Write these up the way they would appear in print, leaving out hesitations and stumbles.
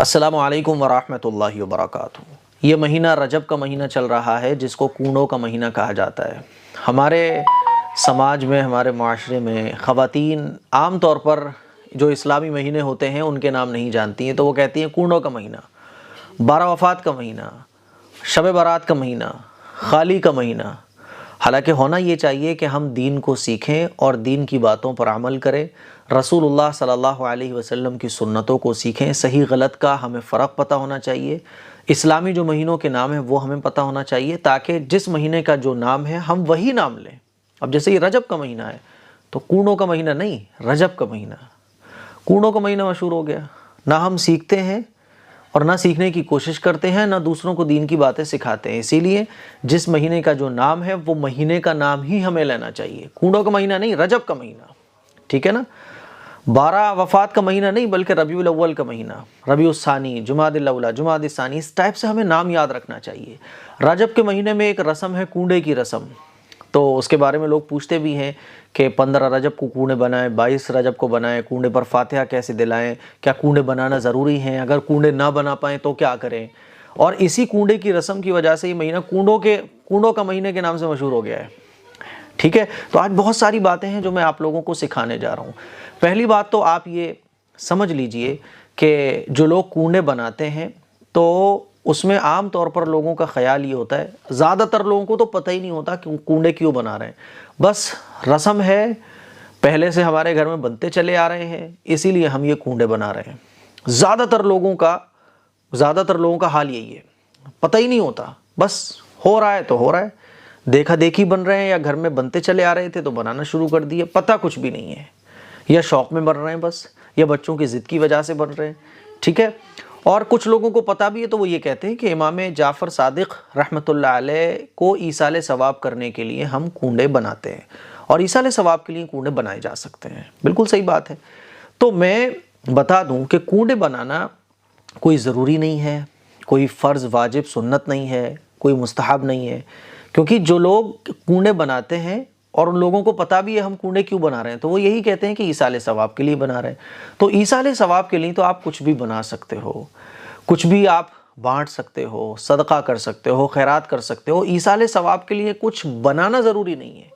السلام علیکم ورحمۃ اللہ وبرکاتہ۔ یہ مہینہ رجب کا مہینہ چل رہا ہے جس کو کنڈوں کا مہینہ کہا جاتا ہے۔ ہمارے سماج میں، ہمارے معاشرے میں خواتین عام طور پر جو اسلامی مہینے ہوتے ہیں ان کے نام نہیں جانتی ہیں، تو وہ کہتی ہیں کنڈوں کا مہینہ، 12 وفات کا مہینہ، شب برات کا مہینہ، خالی کا مہینہ۔ حالانکہ ہونا یہ چاہیے کہ ہم دین کو سیکھیں اور دین کی باتوں پر عمل کریں، رسول اللہ صلی اللہ علیہ وسلم کی سنتوں کو سیکھیں، صحیح غلط کا ہمیں فرق پتہ ہونا چاہیے، اسلامی جو مہینوں کے نام ہیں وہ ہمیں پتہ ہونا چاہیے، تاکہ جس مہینے کا جو نام ہے ہم وہی نام لیں۔ اب جیسے یہ رجب کا مہینہ ہے تو کنڈوں کا مہینہ نہیں، رجب کا مہینہ۔ کنڈوں کا مہینہ مشہور ہو گیا، نہ ہم سیکھتے ہیں اور نہ سیکھنے کی کوشش کرتے ہیں، نہ دوسروں کو دین کی باتیں سکھاتے ہیں۔ اسی لیے جس مہینے کا جو نام ہے وہ مہینے کا نام ہی ہمیں لینا چاہیے، کنڈوں کا مہینہ نہیں، رجب کا مہینہ، ٹھیک ہے نا؟ 12 وفات کا مہینہ نہیں بلکہ ربیع الاول کا مہینہ، ربیع الثانی، جمادی الاولی، جمادی الثانی، اس ٹائپ سے ہمیں نام یاد رکھنا چاہیے۔ رجب کے مہینے میں ایک رسم ہے کنڈے کی رسم، تو اس کے بارے میں لوگ پوچھتے بھی ہیں کہ 15 رجب کو کنڈے بنائیں، 22 رجب کو بنائیں، کنڈے پر فاتحہ کیسے دلائیں، کیا کنڈے بنانا ضروری ہیں، اگر کنڈے نہ بنا پائیں تو کیا کریں؟ اور اسی کنڈے کی رسم کی وجہ سے یہ مہینہ کنڈوں کا مہینے کے نام سے مشہور ہو گیا ہے، ٹھیک ہے؟ تو آج بہت ساری باتیں ہیں جو میں آپ لوگوں کو سکھانے جا رہا ہوں۔ پہلی بات تو آپ یہ سمجھ لیجئے کہ جو لوگ کنڈے بناتے ہیں تو اس میں عام طور پر لوگوں کا خیال یہ ہوتا ہے، زیادہ تر لوگوں کو تو پتہ ہی نہیں ہوتا کہ کنڈے کیوں بنا رہے ہیں، بس رسم ہے، پہلے سے ہمارے گھر میں بنتے چلے آ رہے ہیں اسی لیے ہم یہ کنڈے بنا رہے ہیں۔ زیادہ تر لوگوں کا حال یہی ہے، پتہ ہی نہیں ہوتا، بس ہو رہا ہے تو ہو رہا ہے، دیکھا دیکھی بن رہے ہیں، یا گھر میں بنتے چلے آ رہے تھے تو بنانا شروع کر دیے، پتہ کچھ بھی نہیں ہے، یا شوق میں بن رہے ہیں بس، یا بچوں کی ضد کی وجہ سے بن رہے ہیں، ٹھیک ہے؟ اور کچھ لوگوں کو پتہ بھی ہے تو وہ یہ کہتے ہیں کہ امام جعفر صادق رحمۃ اللہ علیہ کو ایصال ثواب کرنے کے لیے ہم کنڈے بناتے ہیں، اور ایصال ثواب کے لیے کنڈے بنائے جا سکتے ہیں، بالکل صحیح بات ہے۔ تو میں بتا دوں کہ کنڈے بنانا کوئی ضروری نہیں ہے، کوئی فرض واجب سنت نہیں ہے، کوئی مستحب نہیں ہے، کیونکہ جو لوگ کنڈے بناتے ہیں اور ان لوگوں کو پتہ بھی ہے ہم کنڈے کیوں بنا رہے ہیں تو وہ یہی کہتے ہیں کہ ایصال ثواب کے لیے بنا رہے ہیں۔ تو ایصال ثواب کے لیے تو آپ کچھ بھی بنا سکتے ہو، کچھ بھی آپ بانٹ سکتے ہو، صدقہ کر سکتے ہو، خیرات کر سکتے ہو، ایصال ثواب کے لیے کچھ بنانا ضروری نہیں ہے،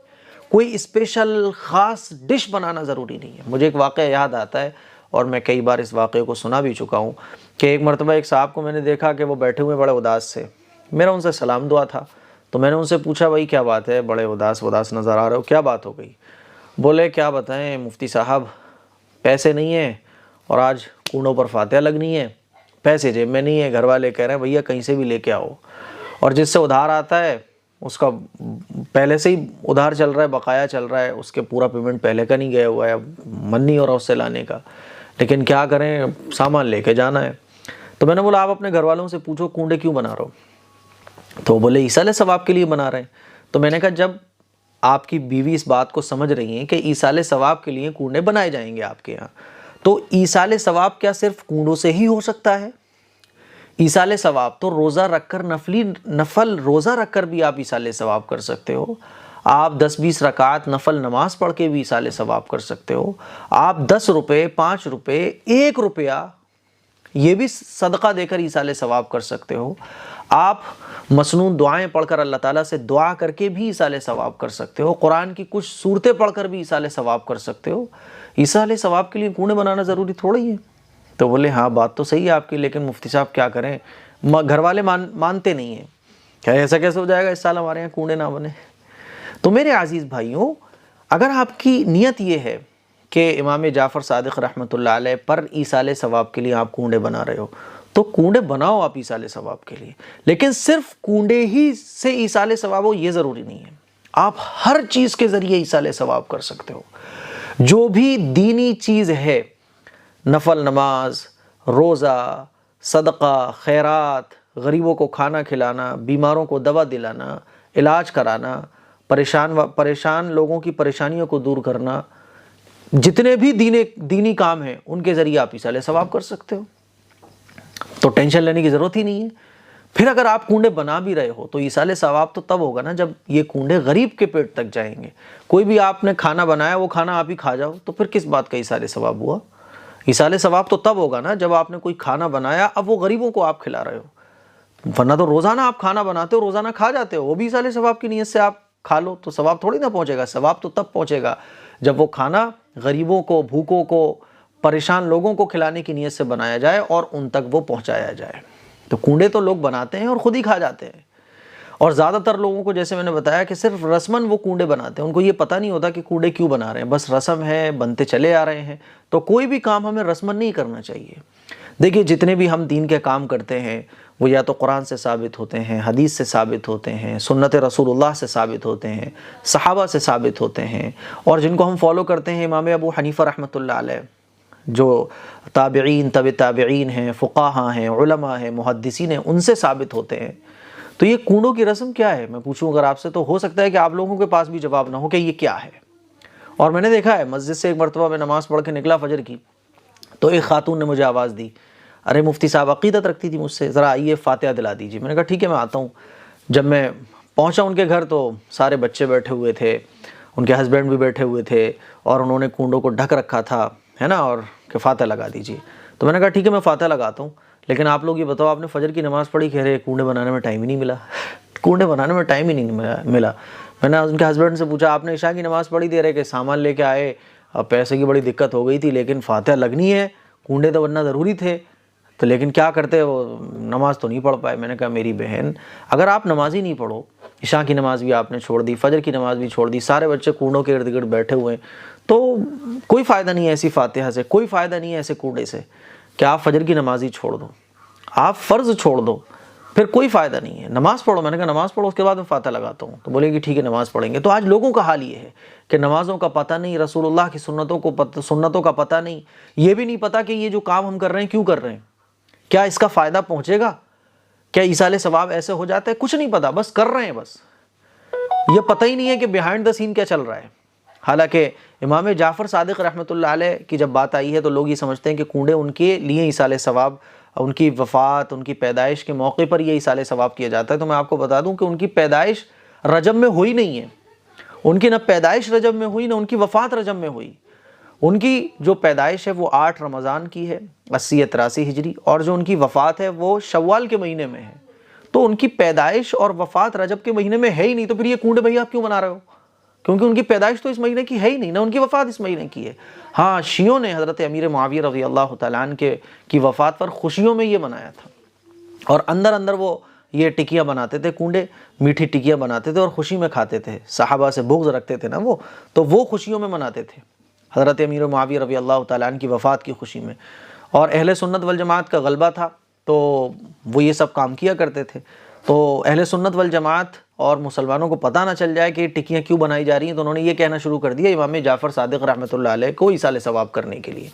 کوئی اسپیشل خاص ڈش بنانا ضروری نہیں ہے۔ مجھے ایک واقعہ یاد آتا ہے اور میں کئی بار اس واقعے کو سنا بھی چکا ہوں کہ ایک مرتبہ ایک صاحب کو میں نے دیکھا کہ وہ بیٹھے ہوئے بڑے اداس سے، میرا ان سے سلام دعا تھا، تو میں نے ان سے پوچھا بھائی کیا بات ہے، بڑے اداس نظر آ رہے ہو، کیا بات ہو گئی؟ بولے کیا بتائیں مفتی صاحب، پیسے نہیں ہیں اور آج کنڈوں پر فاتحہ لگنی ہے، پیسے جیب میں نہیں ہے، گھر والے کہہ رہے ہیں بھیا کہیں سے بھی لے کے آؤ، اور جس سے ادھار آتا ہے اس کا پہلے سے ہی ادھار چل رہا ہے، بقایا چل رہا ہے، اس کے پورا پیمنٹ پہلے کا نہیں گیا ہوا ہے، اب من نہیں ہو رہا اس سے لانے کا، لیکن کیا کریں سامان لے کے جانا ہے۔ تو میں نے بولا آپ اپنے گھر والوں سے پوچھو کنڈے کیوں بنا رہے ہو؟ تو بولے ایصال ثواب کے لیے بنا رہے ہیں۔ تو میں نے کہا جب آپ کی بیوی اس بات کو سمجھ رہی ہیں کہ ایصال ثواب کے لیے کنڈے بنائے جائیں گے آپ کے یہاں، تو ایصال ثواب کیا صرف کنڈوں سے ہی ہو سکتا ہے؟ ایصال ثواب تو روزہ رکھ کر، نفل روزہ رکھ کر بھی آپ ایصال ثواب کر سکتے ہو، آپ 10-20 رکعات نفل نماز پڑھ کے بھی ایصال ثواب کر سکتے ہو، آپ 10 روپے، 5 روپے، 1 روپیہ یہ بھی صدقہ دے کر ایصال ثواب کر سکتے ہو، آپ مسنون دعائیں پڑھ کر اللہ تعالیٰ سے دعا کر کے بھی ایصال ثواب کر سکتے ہو، قرآن کی کچھ صورتیں پڑھ کر بھی ایصال ثواب کر سکتے ہو۔ ایصال ثواب کے لیے کنڈے بنانا ضروری تھوڑی ہے؟ تو بولے ہاں بات تو صحیح ہے آپ کی، لیکن مفتی صاحب کیا کریں، گھر والے مانتے نہیں ہیں، کیا ایسا کیسے ہو جائے گا اس سال ہمارے یہاں کنڈے نہ بنے؟ تو میرے عزیز بھائیوں، اگر آپ کی نیت یہ ہے کہ امام جعفر صادق رحمۃ اللہ علیہ پر ایصال ثواب کے لیے آپ کنڈے بنا رہے ہو تو کنڈے بناؤ آپ ایصال ثواب کے لیے، لیکن صرف کنڈے ہی سے ایصال ثواب ہو یہ ضروری نہیں ہے، آپ ہر چیز کے ذریعے ایصال ثواب کر سکتے ہو۔ جو بھی دینی چیز ہے، نفل نماز، روزہ، صدقہ، خیرات، غریبوں کو کھانا کھلانا، بیماروں کو دوا دلانا، علاج کرانا، پریشان لوگوں کی پریشانیوں کو دور کرنا، جتنے بھی دینی کام ہیں ان کے ذریعے آپ ایصال ثواب کر سکتے ہو، تو ٹینشن لینے کی ضرورت ہی نہیں ہے۔ پھر اگر آپ کنڈے بنا بھی رہے ہو تو ایصال ثواب تو تب ہوگا نا جب یہ کنڈے غریب کے پیٹ تک جائیں گے۔ کوئی بھی آپ نے کھانا بنایا وہ کھانا آپ ہی کھا جاؤ تو پھر کس بات کا ایصال ثواب ہوا؟ ایصال ثواب تو تب ہوگا نا جب آپ نے کوئی کھانا بنایا، اب وہ غریبوں کو آپ کھلا رہے ہو، ورنہ تو روزانہ آپ کھانا بناتے ہو، روزانہ کھا جاتے ہو، وہ بھی ایصال ثواب کی نیت سے آپ کھا لو تو ثواب تھوڑی نہ پہنچے گا۔ ثواب تو تب پہنچے گا جب وہ کھانا غریبوں کو، بھوکوں کو، پریشان لوگوں کو کھلانے کی نیت سے بنایا جائے اور ان تک وہ پہنچایا جائے۔ تو کنڈے تو لوگ بناتے ہیں اور خود ہی کھا جاتے ہیں، اور زیادہ تر لوگوں کو جیسے میں نے بتایا کہ صرف رسماً وہ کنڈے بناتے ہیں، ان کو یہ پتہ نہیں ہوتا کہ کنڈے کیوں بنا رہے ہیں، بس رسم ہے، بنتے چلے آ رہے ہیں۔ تو کوئی بھی کام ہمیں رسماً نہیں کرنا چاہیے۔ دیکھیے جتنے بھی ہم دین کے کام کرتے ہیں وہ یا تو قرآن سے ثابت ہوتے ہیں، حدیث سے ثابت ہوتے ہیں، سنت رسول اللہ سے ثابت ہوتے ہیں، صحابہ سے ثابت ہوتے ہیں، اور جن کو ہم فالو کرتے ہیں امام ابو حنیفہ رحمۃ اللہ علیہ، جو تابعین، طب تابعین ہیں، فقہاء ہیں، علماء ہیں، محدثین ہیں، ان سے ثابت ہوتے ہیں۔ تو یہ کنڈوں کی رسم کیا ہے، میں پوچھوں اگر آپ سے، تو ہو سکتا ہے کہ آپ لوگوں کے پاس بھی جواب نہ ہو کہ یہ کیا ہے۔ اور میں نے دیکھا ہے مسجد سے ایک مرتبہ میں نماز پڑھ کے نکلا فجر کی، تو ایک خاتون نے مجھے آواز دی، ارے مفتی صاحب عقیدت رکھتی تھی مجھ سے، ذرا آئیے فاتحہ دلا دیجیے۔ میں نے کہا ٹھیک ہے میں آتا ہوں۔ جب میں پہنچا ان کے گھر تو سارے بچے بیٹھے ہوئے تھے، ان کے ہسبینڈ بھی بیٹھے ہوئے تھے، اور انہوں نے کنڈوں کو ڈھک رکھا تھا، ہے نا، اور کہ فاتحہ لگا دیجیے۔ تو میں نے کہا ٹھیک ہے میں فاتحہ لگاتا ہوں، لیکن آپ لوگ یہ بتاؤ آپ نے فجر کی نماز پڑھی؟ کہہ رہے کنڈے بنانے میں ٹائم ہی نہیں ملا، کنڈے بنانے میں ٹائم ہی نہیں ملا۔ میں نے ان کے ہسبینڈ سے پوچھا آپ نے عشاء کی نماز پڑھی؟ دے رہے کہ سامان لے کے آئے، اب پیسے کی بڑی دقت ہو گئی تھی، لیکن فاتحہ لگنی ہے، کنڈے تو بننا ضروری تھے، تو لیکن کیا کرتے وہ نماز تو نہیں پڑھ پائے۔ میں نے کہا میری بہن اگر آپ نماز ہی نہیں پڑھو، عشاء کی نماز بھی آپ نے چھوڑ دی، فجر کی نماز بھی چھوڑ دی، سارے بچے کنڈوں کے ارد گرد بیٹھے ہوئے ہیں، تو کوئی فائدہ نہیں ہے ایسی فاتحہ سے، کوئی فائدہ نہیں ہے ایسے کنڈے سے کہ آپ فجر کی نماز ہی چھوڑ دو، آپ فرض چھوڑ دو، پھر کوئی فائدہ نہیں ہے، نماز پڑھو۔ میں نے کہا نماز پڑھو، اس کے بعد میں فاتحہ لگاتا ہوں۔ تو بولے کہ ٹھیک ہے نماز پڑھیں گے۔ تو آج لوگوں کا حال یہ ہے کہ نمازوں کا پتہ نہیں، رسول اللہ کی سنتوں کا پتہ نہیں، یہ بھی نہیں پتہ کہ یہ جو کام ہم کر رہے ہیں کیوں کر رہے ہیں، کیا اس کا فائدہ پہنچے گا، کیا ایصال ثواب ایسے ہو جاتا ہے، کچھ نہیں پتہ، بس کر رہے ہیں، بس یہ پتہ ہی نہیں ہے کہ بیہائنڈ دا سین کیا چل رہا ہے۔ حالانکہ امام جعفر صادق رحمۃ اللہ علیہ کی جب بات آئی ہے تو لوگ یہ سمجھتے ہیں کہ کنڈے ان کے لیے ایصال ثواب، ان کی وفات، ان کی پیدائش کے موقع پر یہ ایصال ثواب کیا جاتا ہے۔ تو میں آپ کو بتا دوں کہ ان کی پیدائش رجب میں ہوئی نہیں ہے، ان کی نہ پیدائش رجب میں ہوئی، نہ ان کی وفات رجب میں ہوئی۔ ان کی جو پیدائش ہے وہ 8 رمضان کی ہے 80-83 ہجری، اور جو ان کی وفات ہے وہ شوال کے مہینے میں ہے۔ تو ان کی پیدائش اور وفات رجب کے مہینے میں ہے ہی نہیں، تو پھر یہ کنڈے بھائی آپ کیوں بنا رہے ہو؟ کیونکہ ان کی پیدائش تو اس مہینے کی ہے ہی نہیں، نہ ان کی وفات اس مہینے کی ہے۔ ہاں شیعوں نے حضرت امیر معاویہ رضی اللہ تعالیٰ عنہ کی وفات پر خوشیوں میں یہ منایا تھا، اور اندر اندر وہ یہ ٹکیاں بناتے تھے، کنڈے میٹھی ٹکیاں بناتے تھے اور خوشی میں کھاتے تھے، صحابہ سے بغض رکھتے تھے نا وہ، تو وہ خوشیوں میں مناتے تھے حضرت امیر معاویہ رضی اللہ تعالیٰ عنہ کی وفات کی خوشی میں۔ اور اہل سنت والجماعت کا غلبہ تھا تو وہ یہ سب کام کیا کرتے تھے۔ تو اہل سنت والجماعت اور مسلمانوں کو پتہ نہ چل جائے کہ یہ ٹکیاں کیوں بنائی جا رہی ہیں، تو انہوں نے یہ کہنا شروع کر دیا امام جعفر صادق رحمۃ اللہ علیہ کو ایصال ثواب کرنے کے لیے۔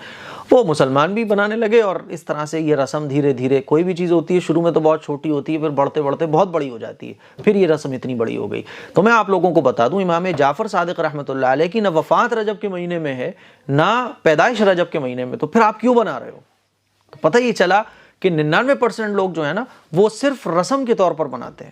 وہ مسلمان بھی بنانے لگے، اور اس طرح سے یہ رسم دھیرے دھیرے، کوئی بھی چیز ہوتی ہے شروع میں تو بہت چھوٹی ہوتی ہے، پھر بڑھتے بڑھتے بہت بڑی ہو جاتی ہے، پھر یہ رسم اتنی بڑی ہو گئی۔ تو میں آپ لوگوں کو بتا دوں امام جعفر صادق رحمۃ اللہ علیہ کی نہ وفات رجب کے مہینے میں ہے، نہ پیدائش رجب کے مہینے میں، تو پھر آپ کیوں بنا رہے ہو؟ تو پتہ یہ چلا کہ 99% لوگ جو ہے نا وہ صرف رسم کے طور پر بناتے ہیں،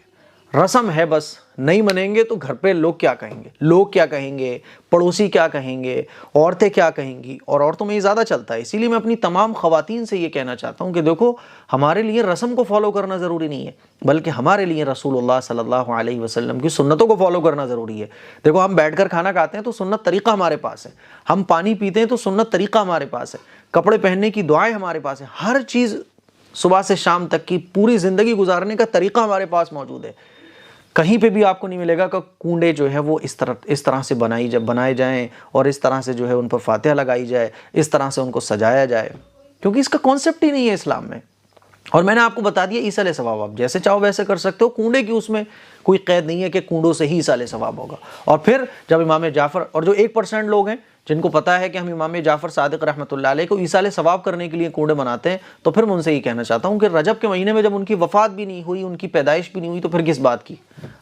رسم ہے بس، نہیں منیں گے تو گھر پہ لوگ کیا کہیں گے، لوگ کیا کہیں گے، پڑوسی کیا کہیں گے، عورتیں کیا کہیں گی، اور عورتوں میں یہ زیادہ چلتا ہے۔ اسی لیے میں اپنی تمام خواتین سے یہ کہنا چاہتا ہوں کہ دیکھو ہمارے لیے رسم کو فالو کرنا ضروری نہیں ہے، بلکہ ہمارے لیے رسول اللہ صلی اللہ علیہ وسلم کی سنتوں کو فالو کرنا ضروری ہے۔ دیکھو ہم بیٹھ کر کھانا کھاتے ہیں تو سنت طریقہ ہمارے پاس ہے، ہم پانی پیتے ہیں تو سنت طریقہ ہمارے پاس ہے، کپڑے پہننے کی دعائیں ہمارے پاس ہیں، ہر چیز صبح سے شام تک کی پوری زندگی گزارنے کا طریقہ ہمارے پاس موجود ہے۔ کہیں پہ بھی آپ کو نہیں ملے گا کہ کنڈے جو ہے وہ اس طرح سے بنائے جائیں، اور اس طرح سے جو ہے ان پر فاتحہ لگائی جائے، اس طرح سے ان کو سجایا جائے، کیونکہ اس کا کانسیپٹ ہی نہیں ہے اسلام میں۔ اور میں نے آپ کو بتا دیا ایصال ثواب آپ جیسے چاہو ویسے کر سکتے ہو، کنڈے کی اس میں کوئی قید نہیں ہے کہ کنڈوں سے ہی ایصال ثواب ہوگا۔ اور پھر جب امام جعفر، اور جو 1% لوگ ہیں جن کو پتہ ہے کہ ہم امام جعفر صادق رحمۃ اللہ علیہ کو ایصال ثواب کرنے کے لیے کنڈے بناتے ہیں، تو پھر میں ان سے یہ کہنا چاہتا ہوں کہ رجب کے مہینے میں جب ان کی وفات بھی نہیں ہوئی، ان کی پیدائش بھی نہیں ہوئی، تو پھر کس بات کی؟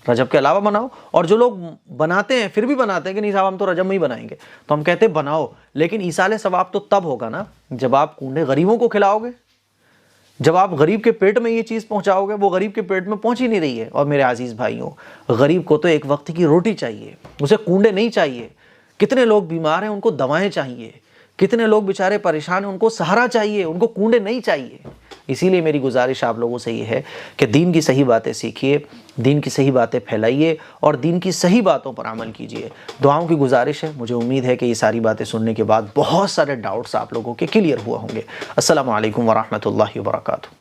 رجب کے علاوہ بناؤ۔ اور جو لوگ بناتے ہیں پھر بھی بناتے ہیں کہ نہیں صاحب ہم تو رجب میں ہی بنائیں گے، تو ہم کہتے ہیں بناؤ، لیکن ایصال ثواب تو تب ہوگا نا جب آپ کنڈے غریبوں کو کھلاؤ گے، جب آپ غریب کے پیٹ میں یہ چیز پہنچاؤ گے۔ وہ غریب کے پیٹ میں پہنچ ہی نہیں رہی ہے۔ اور میرے عزیز بھائیوں، غریب کو تو ایک وقت کی روٹی چاہیے، اسے کنڈے نہیں چاہیے۔ کتنے لوگ بیمار ہیں، ان کو دوائیں چاہیے، کتنے لوگ بیچارے پریشان ہیں، ان کو سہارا چاہیے، ان کو کنڈے نہیں چاہیے۔ اسی لیے میری گزارش آپ لوگوں سے یہ ہے کہ دین کی صحیح باتیں سیکھیے، دین کی صحیح باتیں پھیلائیے اور دین کی صحیح باتوں پر عمل کیجیے۔ دعاؤں کی گزارش ہے، مجھے امید ہے کہ یہ ساری باتیں سننے کے بعد بہت سارے ڈاؤٹس آپ لوگوں کے کلیئر ہوا ہوں گے۔ السلام علیکم ورحمۃ اللہ وبرکاتہ۔